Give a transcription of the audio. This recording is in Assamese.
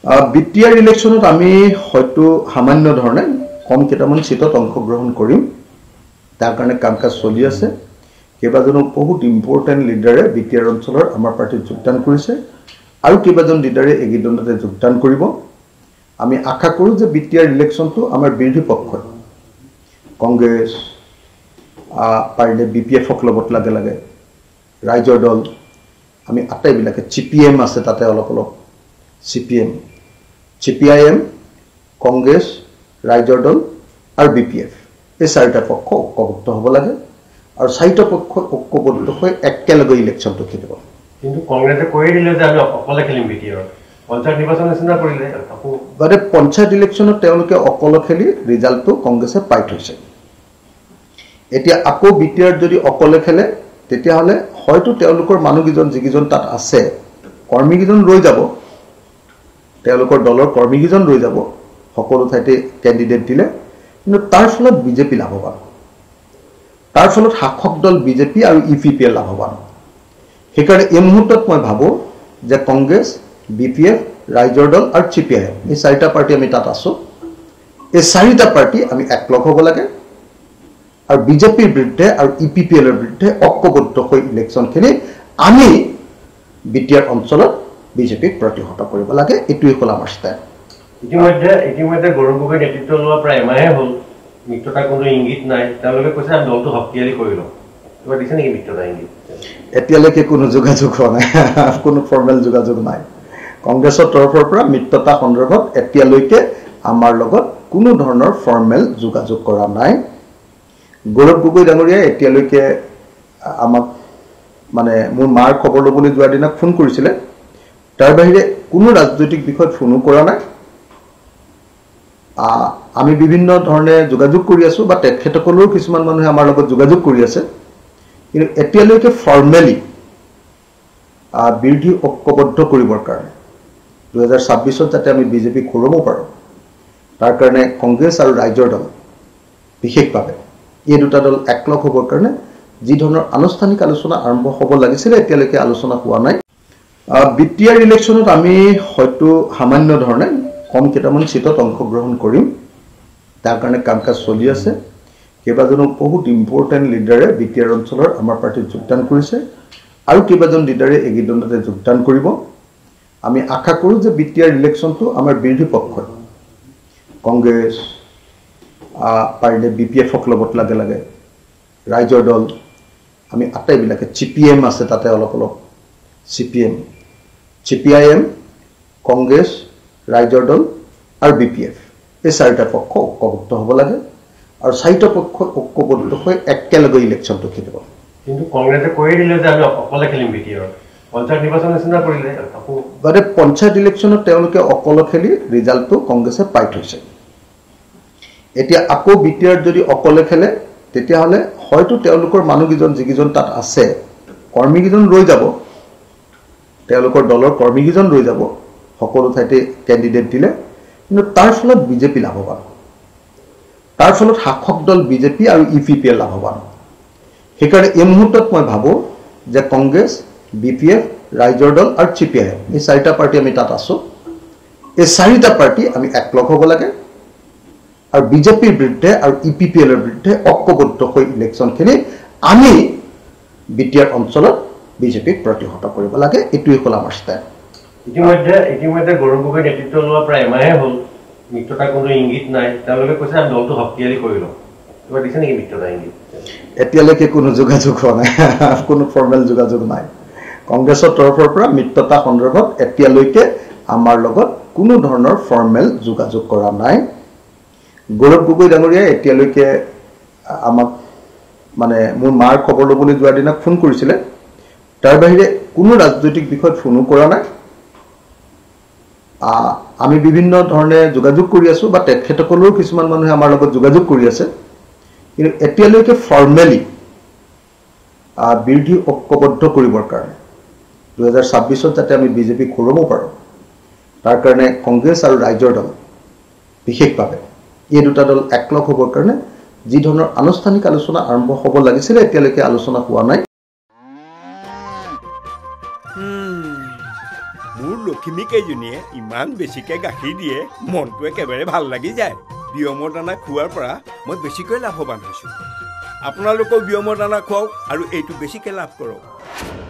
বিটিআৰ ইলেকশ্যনত আমি হয়তো সামান্য ধৰণে কম কেইটামান সিটত অংশগ্ৰহণ কৰিম তাৰ কাৰণে কাম কাজ চলি আছে কেইবাজনো বহুত ইম্পৰ্টেন্ট লিডাৰে বিটিআৰ অঞ্চলৰ আমাৰ পাৰ্টিত যোগদান কৰিছে আৰু কেইবাজন লিডাৰে এগিদনতে যোগদান কৰিব আমি আশা কৰোঁ যে বিটিআৰ ইলেকশ্যনটো আমাৰ বিৰোধী পক্ষ কংগ্ৰেছ পাৰিলে বিপিএফক লগত লাগে লাগে ৰাইজৰ দল আমি আটাইবিলাকে চিপিএম আছে তাতে অলপ চিপিএম চিপিআইএম কংগ্ৰেছ ৰাইজৰ দল আৰু বিপিএফ এই চাৰিটা পক্ষ ঐক্যবদ্ধ হ'ব লাগে আৰু চাৰিটা পক্ষ ঐক্যবদ্ধ হৈ একেলগে ইলেকশ্যনটো খেলিব কিন্তু কংগ্ৰেছে কৈ দিলে যে আমি অকলে খেলিম বিটিআৰ পঞ্চায়ত নিৰ্বাচন নিচিনা কৰিলে মানে পঞ্চায়ত ইলেকশ্যনত তেওঁলোকে অকলে খেলি ৰিজাল্টটো কংগ্ৰেছে পাই থৈছে এতিয়া আকৌ বিটিআৰ যদি অকলে খেলে তেতিয়াহ'লে হয়তো তেওঁলোকৰ মানুহকেইজন যিকেইজন তাত আছে কৰ্মীকেইজন ৰৈ যাব তেওঁলোকৰ দলৰ কৰ্মীকেইজন ৰৈ যাব সকলো ঠাইতে কেণ্ডিডেট দিলে কিন্তু তাৰ ফলত বিজেপি লাভৱান তাৰ ফলত শাসক দল বিজেপি আৰু ইপিপিএল লাভৱান সেইকাৰণে এই মুহূৰ্তত মই ভাবোঁ যে কংগ্ৰেছ বিপিএফ ৰাইজৰ দল আৰু চিপিআইএম এই চাৰিটা পাৰ্টি আমি তাত আছোঁ এই চাৰিটা পাৰ্টি আমি একলগ হ'ব লাগে আৰু বিজেপিৰ বিৰুদ্ধে আৰু ইপিপিএলৰ বিৰুদ্ধে ঐক্যবদ্ধ হৈ ইলেকশ্যন খেলি আমি বিটিআৰ অঞ্চলত বিজেপিক প্ৰতিহত কৰিব লাগে এইটোৱেই হ'ল আমাৰ ষ্টেপ ইতিমধ্যে গৌৰৱ গগৈ নেতৃত্ব লোৱা প্ৰায় এমাহে হ'ল মিত্ৰতা কোনো ইংগিত নাই তেওঁলোকে কৈছে আমি দলটো শক্তিশালী কৰি লওঁ কিবা দিছে নেকি মিত্ৰতা ইংগিত এতিয়ালৈকে কোনো যোগাযোগ হোৱা নাই কোনো ফৰ্মেল যোগাযোগ নাই কংগ্ৰেছৰ তৰফৰ পৰা মিত্ৰতা সন্দৰ্ভত এতিয়ালৈকে আমাৰ লগত কোনো ধৰণৰ ফৰ্মেল যোগাযোগ কৰা নাই গৌৰৱ গগৈ ডাঙৰীয়াই এতিয়ালৈকে আমাক মানে মোৰ মাৰ খবৰ ল'বলৈ যোৱাৰ দিনা ফোন কৰিছিলে তাৰ বাহিৰে কোনো ৰাজনৈতিক বিষয়ত ফোনো কৰা নাই আমি বিভিন্ন ধৰণে যোগাযোগ কৰি আছোঁ বা তেখেতসকলেও কিছুমান মানুহে আমাৰ লগত যোগাযোগ কৰি আছে কিন্তু এতিয়ালৈকে ফৰ্মেলি বিৰোধী ঐক্যবদ্ধ কৰিবৰ কাৰণে 2026ত যাতে আমি বিজেপিক হৰাব পাৰোঁ তাৰ কাৰণে কংগ্ৰেছ আৰু ৰাইজৰ দল বিশেষভাৱে এই দুটা দল একলগ হ'বৰ কাৰণে যি ধৰণৰ আনুষ্ঠানিক আলোচনা আৰম্ভ হ'ব লাগিছিলে এতিয়ালৈকে আলোচনা হোৱা নাই বিটিআৰ ইলেকশ্যনত আমি হয়তো সামান্য ধৰণে কম কেইটামান সিটত অংশগ্ৰহণ কৰিম তাৰ কাৰণে কাম কাজ চলি আছে কেইবাজনো বহুত ইম্পৰ্টেন্ট লিডাৰে বিটিআৰ অঞ্চলৰ আমাৰ পাৰ্টিত যোগদান কৰিছে আৰু কেইবাজন লিডাৰে এগিদনতে যোগদান কৰিব আমি আশা কৰোঁ যে বিটিআৰ ইলেকশ্যনটো আমাৰ বিৰোধী পক্ষ কংগ্ৰেছ পাৰিলে বিপিএফক লগত লাগে লাগে ৰাইজৰ দল আমি আটাইবিলাকে চিপিএম আছে তাতে অলপ চিপিএম চিপিআইএম কংগ্ৰেছ ৰাইজৰ দল আৰু বিপিএফ এই চাৰিটা পক্ষ ঐক্যবদ্ধ হ'ব লাগে আৰু চাৰিটা পক্ষ ঐক্যবদ্ধ হৈ একেলগে ইলেকশ্যনটো খেলিব কিন্তু কংগ্ৰেছে কৈ দিলে যে আমি অকলে খেলিম বিটিআৰ পঞ্চায়ত নিৰ্বাচন নিচিনা কৰিলে মানে পঞ্চায়ত ইলেকশ্যনত তেওঁলোকে অকলে খেলি ৰিজাল্টটো কংগ্ৰেছে পাই থৈছে এতিয়া আকৌ বিটিআৰ যদি অকলে খেলে তেতিয়াহ'লে হয়তো তেওঁলোকৰ মানুহকেইজন যিকেইজন তাত আছে কৰ্মীকেইজন ৰৈ যাব তেওঁলোকৰ দলৰ কৰ্মীকেইজন ৰৈ যাব সকলো ঠাইতে কেণ্ডিডেট দিলে কিন্তু তাৰ ফলত বিজেপি লাভৱান তাৰ ফলত শাসক দল বিজেপি আৰু ইপিপিএল লাভৱান সেইকাৰণে এই মুহূৰ্তত মই ভাবোঁ যে কংগ্ৰেছ বিপিএফ ৰাইজৰ দল আৰু চিপিআইএম এই চাৰিটা পাৰ্টি আমি তাত আছোঁ এই চাৰিটা পাৰ্টি আমি একলগ হ'ব লাগে আৰু বিজেপিৰ বিৰুদ্ধে আৰু ইপিপিএলৰ বিৰুদ্ধে ঐক্যবদ্ধ হৈ ইলেকশ্যন খেলি আমি বিটিআৰ অঞ্চলত বিজেপিক প্ৰতিহত কৰিব লাগে এইটোৱেই হ'ল আমাৰ ষ্টেপ ইতিমধ্যে গৌৰৱ গগৈ নেতৃত্ব লোৱা প্ৰায় এমাহে হ'ল মিত্ৰতা কোনো ইংগিত নাই তেওঁলোকে কৈছে আমি দলটো শক্তিশালী কৰি লওঁ কিবা দিছে নেকি মিত্ৰতা ইংগিত এতিয়ালৈকে কোনো যোগাযোগ হোৱা নাই কোনো ফৰ্মেল যোগাযোগ নাই কংগ্ৰেছৰ তৰফৰ পৰা মিত্ৰতা সন্দৰ্ভত এতিয়ালৈকে আমাৰ লগত কোনো ধৰণৰ ফৰ্মেল যোগাযোগ কৰা নাই গৌৰৱ গগৈ ডাঙৰীয়াই এতিয়ালৈকে আমাক মানে মোৰ মাৰ খবৰ ল'বলৈ যোৱাৰ দিনা ফোন কৰিছিলে তাৰ বাহিৰে কোনো ৰাজনৈতিক বিষয়ত ফোনো কৰা নাই আমি বিভিন্ন ধৰণে যোগাযোগ কৰি আছোঁ বা তেখেতসকলেও কিছুমান মানুহে আমাৰ লগত যোগাযোগ কৰি আছে কিন্তু এতিয়ালৈকে ফৰ্মেলি বিৰোধী ঐক্যবদ্ধ কৰিবৰ কাৰণে 2026ত যাতে আমি বিজেপিক হৰাব পাৰোঁ তাৰ কাৰণে কংগ্ৰেছ আৰু ৰাইজৰ দল বিশেষভাৱে এই দুটা দল একলগ হ'বৰ কাৰণে যি ধৰণৰ আনুষ্ঠানিক আলোচনা আৰম্ভ হ'ব লাগিছিলে এতিয়ালৈকে আলোচনা হোৱা নাই মোৰ লখিমীকেইজনীয়ে ইমান বেছিকৈ গাখীৰ দিয়ে মনটো একেবাৰে ভাল লাগি যায় বিয়মৰ দানা খোৱাৰ পৰা মই বেছিকৈ লাভৱান হৈছোঁ আপোনালোকেও বিয়মৰ দানা খুৱাওক আৰু এইটো বেছিকৈ লাভ কৰক